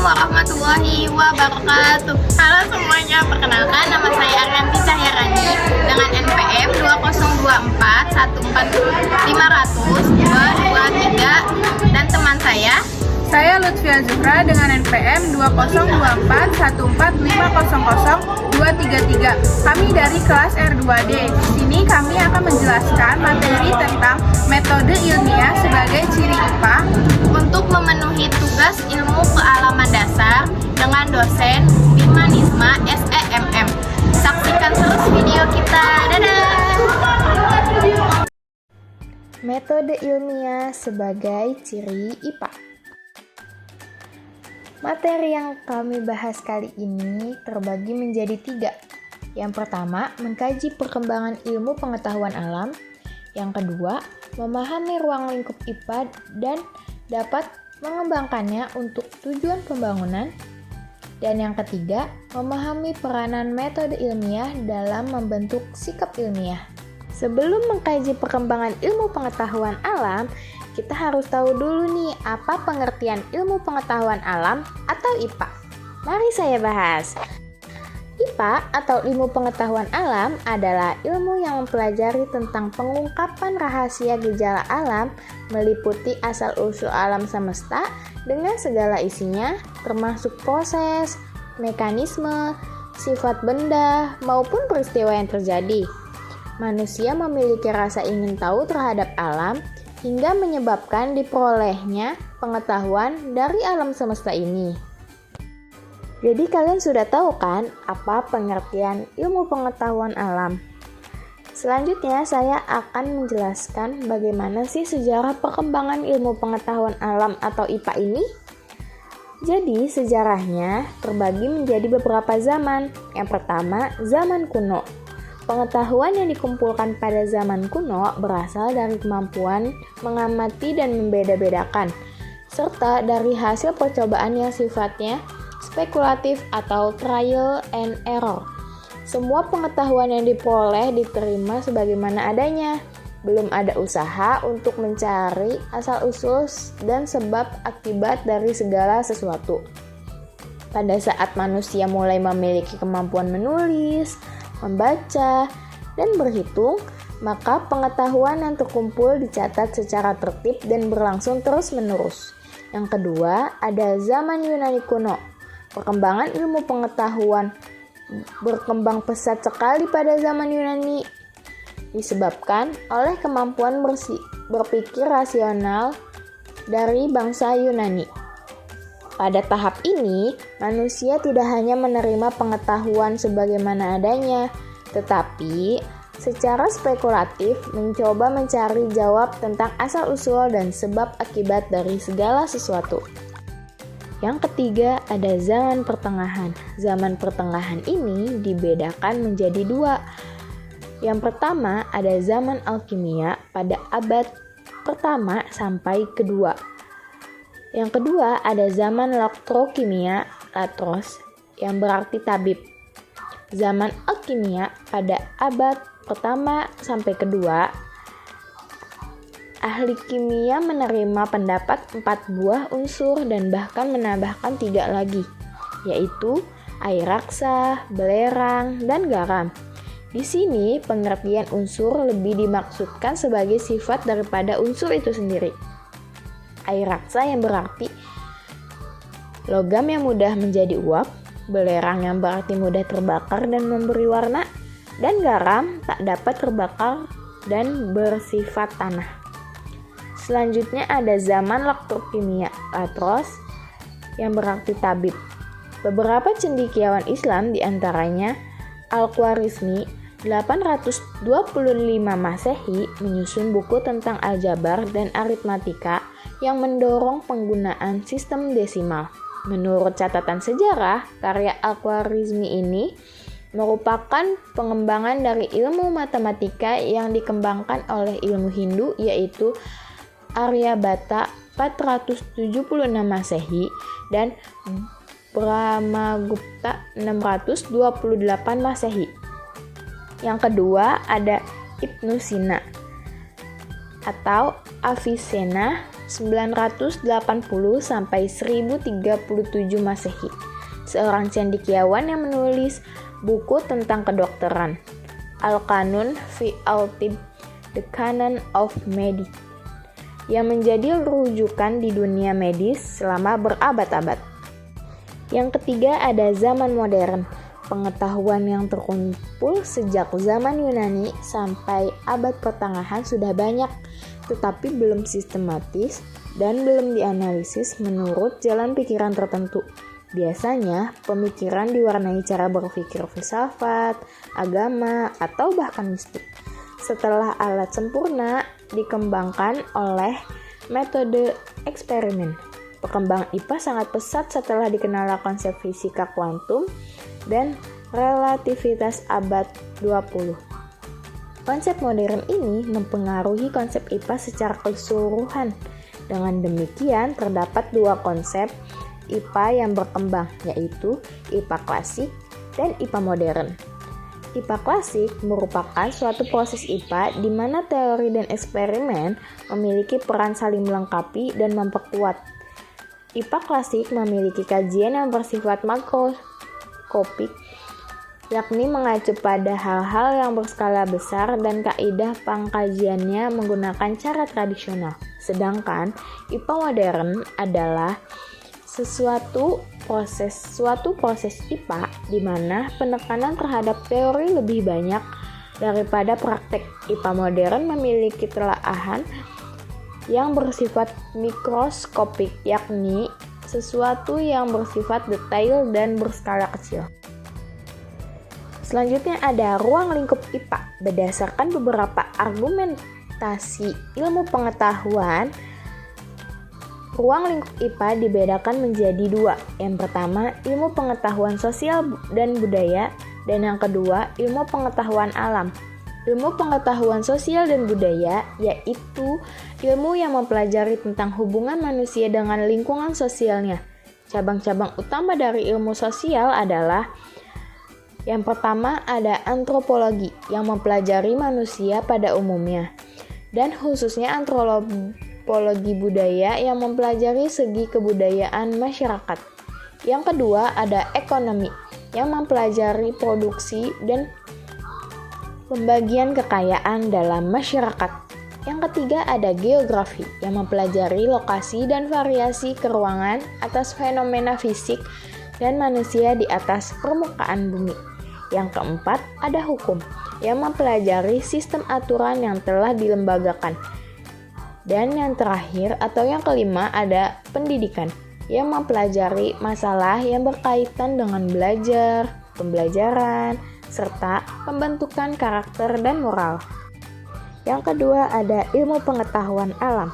warahmatullahi wabarakatuh. Halo semuanya, perkenalkan nama saya Arianti Cahyarani dengan NPM 2024 14500 223 dan teman Saya Lutfia Zuhra dengan NPM 2024 14500 233. Kami dari kelas R2D. Di sini kami akan menjelaskan materi tentang metode ilmiah sebagai ciri IPA untuk memenuhi tugas ilmu kealaman dasar dengan dosen Birmanisma SEMM. Saksikan terus video kita. Dadah! Metode ilmiah sebagai ciri IPA. Materi yang kami bahas kali ini terbagi menjadi 3. Yang pertama, mengkaji perkembangan ilmu pengetahuan alam. Yang kedua, memahami ruang lingkup IPA dan dapat mengembangkannya untuk tujuan pembangunan. Dan yang ketiga, memahami peranan metode ilmiah dalam membentuk sikap ilmiah. Sebelum mengkaji perkembangan ilmu pengetahuan alam, kita harus tahu dulu nih apa pengertian ilmu pengetahuan alam atau IPA. Mari saya bahas. IPA atau ilmu pengetahuan alam adalah ilmu yang mempelajari tentang pengungkapan rahasia gejala alam, meliputi asal-usul alam semesta dengan segala isinya, termasuk proses, mekanisme, sifat benda, maupun peristiwa yang terjadi. Manusia memiliki rasa ingin tahu terhadap alam, hingga menyebabkan diperolehnya pengetahuan dari alam semesta ini. Jadi kalian sudah tahu kan apa pengertian ilmu pengetahuan alam? Selanjutnya saya akan menjelaskan bagaimana sih sejarah perkembangan ilmu pengetahuan alam atau IPA ini. Jadi sejarahnya terbagi menjadi beberapa zaman. Yang pertama, zaman kuno. Pengetahuan yang dikumpulkan pada zaman kuno berasal dari kemampuan mengamati dan membeda-bedakan, serta dari hasil percobaan yang sifatnya spekulatif atau trial and error. Semua pengetahuan yang diperoleh diterima sebagaimana adanya. Belum ada usaha untuk mencari asal-usul dan sebab akibat dari segala sesuatu. Pada saat manusia mulai memiliki kemampuan menulis, membaca, dan berhitung, maka pengetahuan yang terkumpul dicatat secara tertib dan berlangsung terus-menerus. Yang kedua, ada zaman Yunani kuno. Perkembangan ilmu pengetahuan berkembang pesat sekali pada zaman Yunani, disebabkan oleh kemampuan berpikir rasional dari bangsa Yunani. Pada tahap ini, manusia tidak hanya menerima pengetahuan sebagaimana adanya, tetapi secara spekulatif mencoba mencari jawab tentang asal-usul dan sebab akibat dari segala sesuatu. Yang ketiga, ada zaman pertengahan. Zaman pertengahan ini dibedakan menjadi 2. Yang pertama, ada zaman alkimia pada abad pertama sampai kedua. Yang kedua, ada zaman latrokimia, latros, yang berarti tabib. Zaman alkimia pada abad pertama sampai kedua, ahli kimia menerima pendapat 4 buah unsur dan bahkan menambahkan 3 lagi, yaitu air raksa, belerang, dan garam. Di sini pengertian unsur lebih dimaksudkan sebagai sifat daripada unsur itu sendiri. Air raksa yang berarti logam yang mudah menjadi uap, belerang yang berarti mudah terbakar dan memberi warna, dan garam tak dapat terbakar dan bersifat tanah. Selanjutnya ada zaman latrokimia, latros, yang berarti tabib. Beberapa cendekiawan Islam diantaranya Al-Khwarizmi 825 Masehi menyusun buku tentang aljabar dan aritmatika yang mendorong penggunaan sistem desimal. Menurut catatan sejarah, karya Al-Khwarizmi ini merupakan pengembangan dari ilmu matematika yang dikembangkan oleh ilmu Hindu, yaitu Aryabhata 476 Masehi dan Brahmagupta 628 Masehi. Yang kedua ada Ibnu Sina atau Avicenna 980 sampai 1037 Masehi. Seorang cendekiawan yang menulis buku tentang kedokteran, Al-Qanun fi al-Tibb, The Canon of Medicine, yang menjadi rujukan di dunia medis selama berabad-abad. Yang ketiga ada zaman modern. Pengetahuan yang terkumpul sejak zaman Yunani sampai abad pertengahan sudah banyak, tetapi belum sistematis dan belum dianalisis menurut jalan pikiran tertentu. Biasanya, pemikiran diwarnai cara berpikir filsafat, agama, atau bahkan mistik. Setelah alat sempurna dikembangkan oleh metode eksperimen. Perkembangan IPA sangat pesat setelah dikenal konsep fisika kuantum dan relativitas abad 20. Konsep modern ini mempengaruhi konsep IPA secara keseluruhan. Dengan demikian, terdapat dua konsep IPA yang berkembang, yaitu IPA klasik dan IPA modern. IPA klasik merupakan suatu proses IPA di mana teori dan eksperimen memiliki peran saling melengkapi dan memperkuat. IPA klasik memiliki kajian yang bersifat makroskopik, yakni mengacu pada hal-hal yang berskala besar dan kaidah pengkajiannya menggunakan cara tradisional. Sedangkan IPA modern adalah suatu proses IPA di mana penekanan terhadap teori lebih banyak daripada praktek. IPA modern memiliki telaahan yang bersifat mikroskopik, yakni sesuatu yang bersifat detail dan berskala kecil. Selanjutnya ada ruang lingkup IPA. Berdasarkan beberapa argumentasi ilmu pengetahuan, ruang lingkup IPA dibedakan menjadi dua. Yang pertama, ilmu pengetahuan sosial dan budaya, dan yang kedua, ilmu pengetahuan alam. Ilmu pengetahuan sosial dan budaya yaitu ilmu yang mempelajari tentang hubungan manusia dengan lingkungan sosialnya. Cabang-cabang utama dari ilmu sosial adalah yang pertama ada antropologi yang mempelajari manusia pada umumnya, dan khususnya antropologi budaya yang mempelajari segi kebudayaan masyarakat. Yang kedua ada ekonomi yang mempelajari produksi dan pembagian kekayaan dalam masyarakat. Yang ketiga ada geografi yang mempelajari lokasi dan variasi keruangan atas fenomena fisik dan manusia di atas permukaan bumi. Yang keempat ada hukum yang mempelajari sistem aturan yang telah dilembagakan. Dan yang terakhir atau yang kelima ada pendidikan yang mempelajari masalah yang berkaitan dengan belajar, pembelajaran, serta pembentukan karakter dan moral. Yang kedua ada ilmu pengetahuan alam.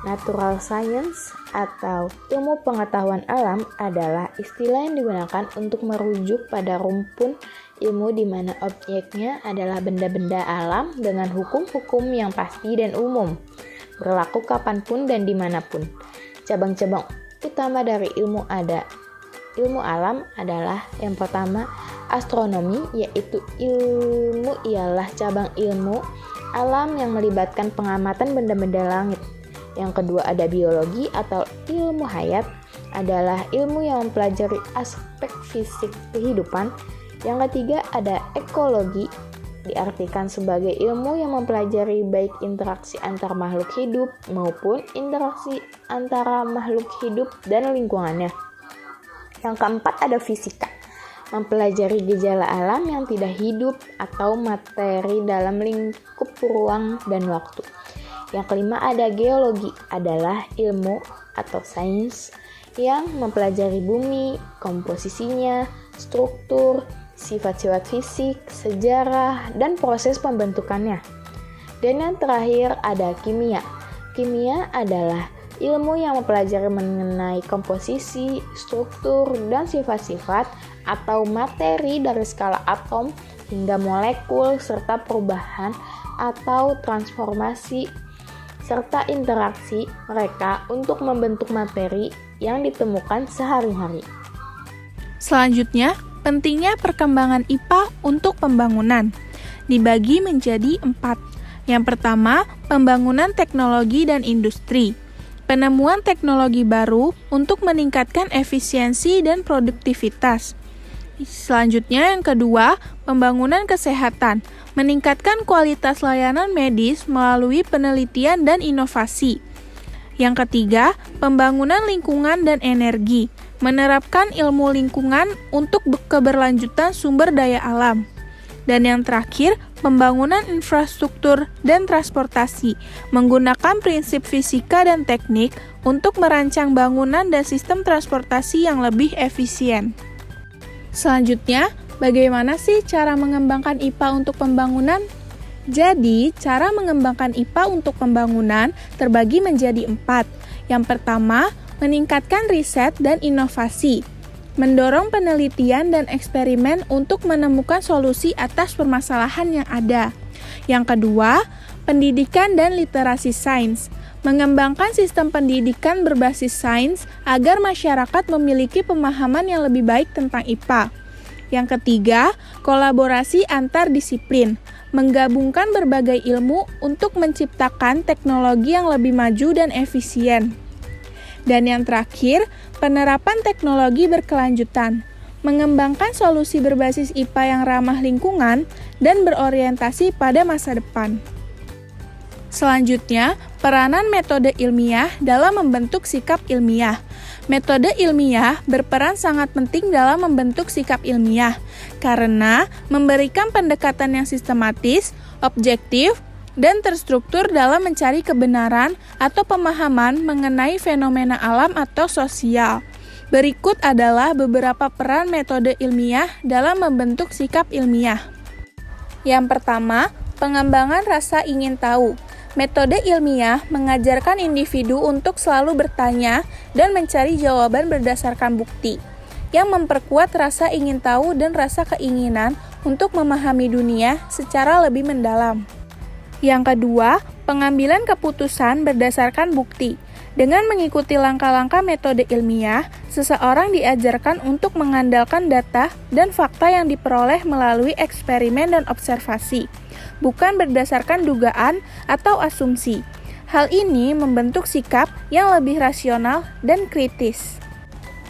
Natural science atau ilmu pengetahuan alam adalah istilah yang digunakan untuk merujuk pada rumpun ilmu di mana objeknya adalah benda-benda alam dengan hukum-hukum yang pasti dan umum, berlaku kapanpun dan dimanapun. Cabang-cabang utama dari ilmu alam adalah yang pertama astronomi, yaitu ilmu ialah cabang ilmu alam yang melibatkan pengamatan benda-benda langit. Yang kedua ada biologi atau ilmu hayat, adalah ilmu yang mempelajari aspek fisik kehidupan. Yang ketiga ada ekologi, diartikan sebagai ilmu yang mempelajari baik interaksi antar makhluk hidup maupun interaksi antara makhluk hidup dan lingkungannya. Yang keempat ada fisika, mempelajari gejala alam yang tidak hidup atau materi dalam lingkup ruang dan waktu. Yang kelima ada geologi, adalah ilmu atau sains yang mempelajari bumi, komposisinya, struktur, sifat-sifat fisik, sejarah, dan proses pembentukannya. Dan yang terakhir ada kimia. Kimia adalah ilmu yang mempelajari mengenai komposisi, struktur, dan sifat-sifat atau materi dari skala atom hingga molekul serta perubahan atau transformasi serta interaksi mereka untuk membentuk materi yang ditemukan sehari-hari. Selanjutnya, pentingnya perkembangan IPA untuk pembangunan dibagi menjadi 4. Yang pertama, pembangunan teknologi dan industri. penemuan teknologi baru untuk meningkatkan efisiensi dan produktivitas. Selanjutnya yang kedua, pembangunan kesehatan, meningkatkan kualitas layanan medis melalui penelitian dan inovasi. Yang ketiga, pembangunan lingkungan dan energi, menerapkan ilmu lingkungan untuk keberlanjutan sumber daya alam. Dan yang terakhir, pembangunan infrastruktur dan transportasi, menggunakan prinsip fisika dan teknik untuk merancang bangunan dan sistem transportasi yang lebih efisien. Selanjutnya, bagaimana sih cara mengembangkan IPA untuk pembangunan? Jadi, cara mengembangkan IPA untuk pembangunan terbagi menjadi 4. Yang pertama, meningkatkan riset dan inovasi, mendorong penelitian dan eksperimen untuk menemukan solusi atas permasalahan yang ada. Yang kedua, pendidikan dan literasi sains, mengembangkan sistem pendidikan berbasis sains agar masyarakat memiliki pemahaman yang lebih baik tentang IPA. Yang ketiga, kolaborasi antar disiplin, menggabungkan berbagai ilmu untuk menciptakan teknologi yang lebih maju dan efisien. Dan yang terakhir, penerapan teknologi berkelanjutan, mengembangkan solusi berbasis IPA yang ramah lingkungan dan berorientasi pada masa depan. Selanjutnya, peranan metode ilmiah dalam membentuk sikap ilmiah. Metode ilmiah berperan sangat penting dalam membentuk sikap ilmiah karena memberikan pendekatan yang sistematis, objektif, dan terstruktur dalam mencari kebenaran atau pemahaman mengenai fenomena alam atau sosial. Berikut adalah beberapa peran metode ilmiah dalam membentuk sikap ilmiah. Yang pertama, pengembangan rasa ingin tahu. Metode ilmiah mengajarkan individu untuk selalu bertanya dan mencari jawaban berdasarkan bukti, yang memperkuat rasa ingin tahu dan rasa keinginan untuk memahami dunia secara lebih mendalam. Yang kedua, pengambilan keputusan berdasarkan bukti. Dengan mengikuti langkah-langkah metode ilmiah, seseorang diajarkan untuk mengandalkan data dan fakta yang diperoleh melalui eksperimen dan observasi, bukan berdasarkan dugaan atau asumsi. Hal ini membentuk sikap yang lebih rasional dan kritis.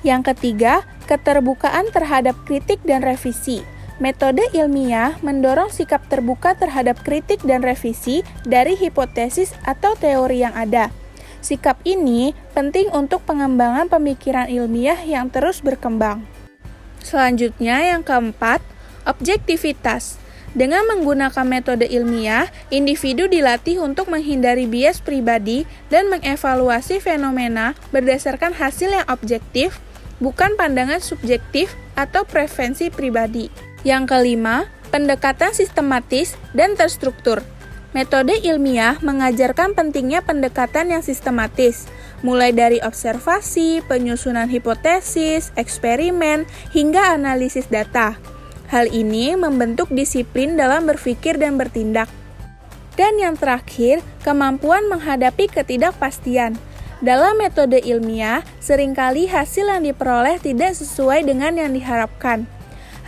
Yang ketiga, keterbukaan terhadap kritik dan revisi. Metode ilmiah mendorong sikap terbuka terhadap kritik dan revisi dari hipotesis atau teori yang ada. Sikap ini penting untuk pengembangan pemikiran ilmiah yang terus berkembang. Selanjutnya, yang keempat, objektivitas. Dengan menggunakan metode ilmiah, individu dilatih untuk menghindari bias pribadi dan mengevaluasi fenomena berdasarkan hasil yang objektif, bukan pandangan subjektif atau preferensi pribadi. Yang kelima, pendekatan sistematis dan terstruktur. Metode ilmiah mengajarkan pentingnya pendekatan yang sistematis, mulai dari observasi, penyusunan hipotesis, eksperimen, hingga analisis data. Hal ini membentuk disiplin dalam berpikir dan bertindak. Dan yang terakhir, kemampuan menghadapi ketidakpastian. Dalam metode ilmiah, seringkali hasil yang diperoleh tidak sesuai dengan yang diharapkan.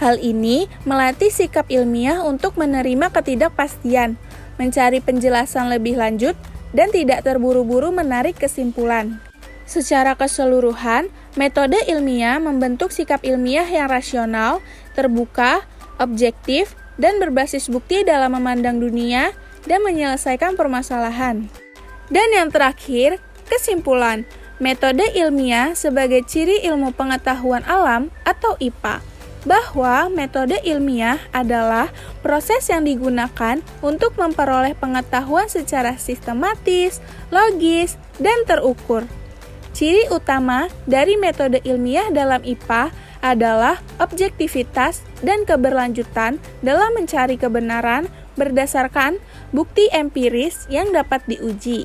Hal ini melatih sikap ilmiah untuk menerima ketidakpastian, mencari penjelasan lebih lanjut, dan tidak terburu-buru menarik kesimpulan. Secara keseluruhan, metode ilmiah membentuk sikap ilmiah yang rasional, terbuka, objektif, dan berbasis bukti dalam memandang dunia dan menyelesaikan permasalahan. Dan yang terakhir, kesimpulan. Metode ilmiah sebagai ciri ilmu pengetahuan alam atau IPA, bahwa metode ilmiah adalah proses yang digunakan untuk memperoleh pengetahuan secara sistematis, logis, dan terukur. Ciri utama dari metode ilmiah dalam IPA adalah objektivitas dan keberlanjutan dalam mencari kebenaran berdasarkan bukti empiris yang dapat diuji.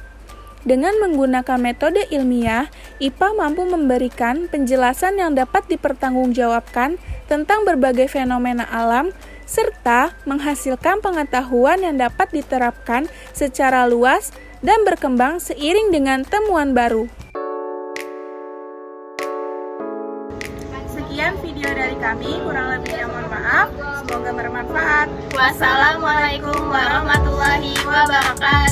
Dengan menggunakan metode ilmiah, IPA mampu memberikan penjelasan yang dapat dipertanggungjawabkan tentang berbagai fenomena alam, serta menghasilkan pengetahuan yang dapat diterapkan secara luas dan berkembang seiring dengan temuan baru. Sekian video dari kami, kurang lebihnya mohon maaf. Semoga bermanfaat. Wassalamualaikum warahmatullahi wabarakatuh.